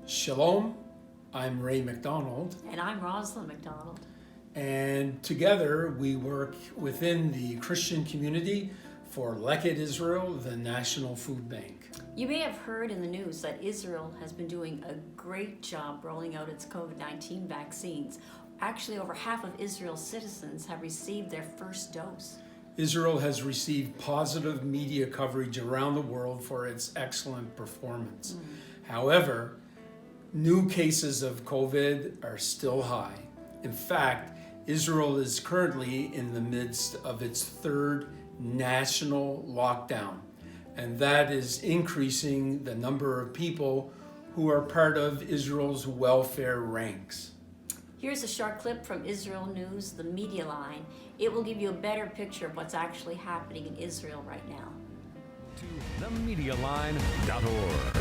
Shalom, I'm Ray McDonald. And I'm Rosalind McDonald. And together we work within the Christian community for Leket Israel, the National Food Bank. You may have heard in the news that Israel has been doing a great job rolling out its COVID-19 vaccines. Actually, over half of Israel's citizens have received their first dose. Israel has received positive media coverage around the world for its excellent performance. However, new cases of COVID are still high. In fact, Israel is currently in the midst of its third national lockdown, and that is increasing the number of people who are part of Israel's welfare ranks. Here's a short clip from Israel News, the media line. It will give you a better picture of what's actually happening in Israel right now. To themedialine.org.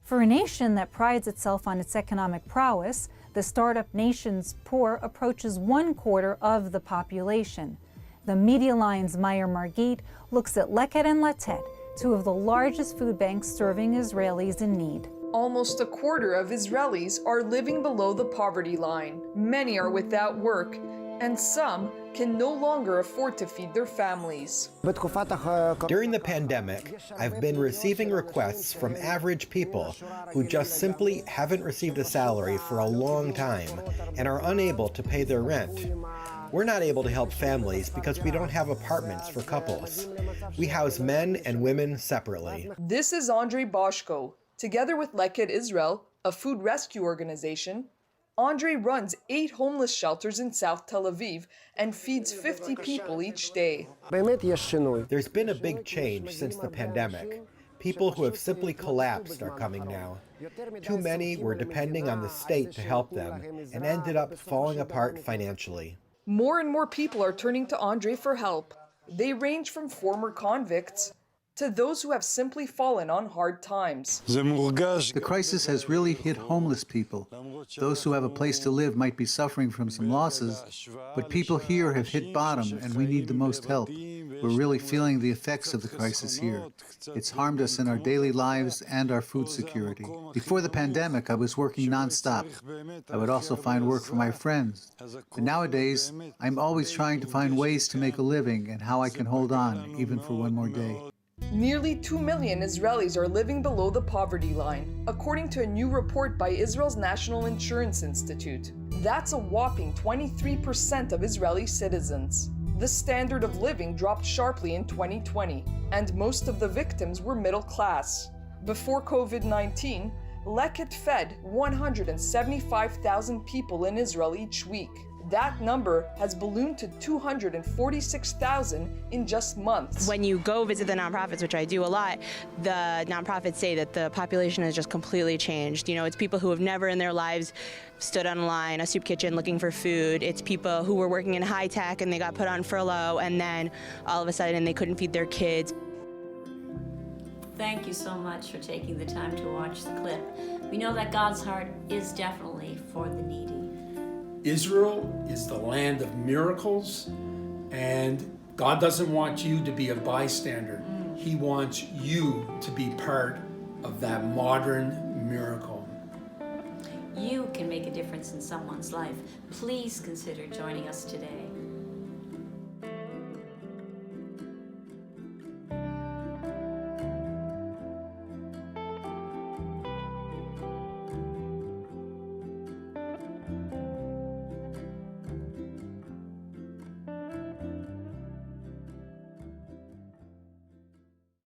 For a nation that prides itself on its economic prowess, the startup nation's poor approaches 1/4 of the population. The Media Line's Meyer Margit looks at Leket and Latet, two of the largest food banks serving Israelis in need. Almost a quarter of Israelis are living below the poverty line. Many are without work, and some can no longer afford to feed their families. During the pandemic, I've been receiving requests from average people who just simply haven't received a salary for a long time and are unable to pay their rent. We're not able to help families because we don't have apartments for couples. We house men and women separately. This is Andre Boschko. Together with Leket Israel, a food rescue organization, Andre runs 8 homeless shelters in South Tel Aviv and feeds 50 people each day. There's been a big change since the pandemic. People who have simply collapsed are coming now. Too many were depending on the state to help them and ended up falling apart financially. More and more people are turning to Andre for help. They range from former convicts to those who have simply fallen on hard times. The crisis has really hit homeless people. Those who have a place to live might be suffering from some losses, but people here have hit bottom and we need the most help. We're really feeling the effects of the crisis here. It's harmed us in our daily lives and our food security. Before the pandemic, I was working nonstop. I would also find work for my friends. But nowadays, I'm always trying to find ways to make a living and how I can hold on, even for one more day. Nearly 2 million Israelis are living below the poverty line, according to a new report by Israel's National Insurance Institute. That's a whopping 23% of Israeli citizens. The standard of living dropped sharply in 2020, and most of the victims were middle class. Before COVID-19, Leket fed 175,000 people in Israel each week. That number has ballooned to 246,000 in just months. When you go visit the nonprofits, which I do a lot, the nonprofits say that the population has just completely changed. You know, it's people who have never in their lives stood on a line, a soup kitchen looking for food. It's people who were working in high tech and they got put on furlough and then all of a sudden they couldn't feed their kids. Thank you so much for taking the time to watch the clip. We know that God's heart is definitely for the needy. Israel is the land of miracles, and God doesn't want you to be a bystander. He wants you to be part of that modern miracle. You can make a difference in someone's life. Please consider joining us today.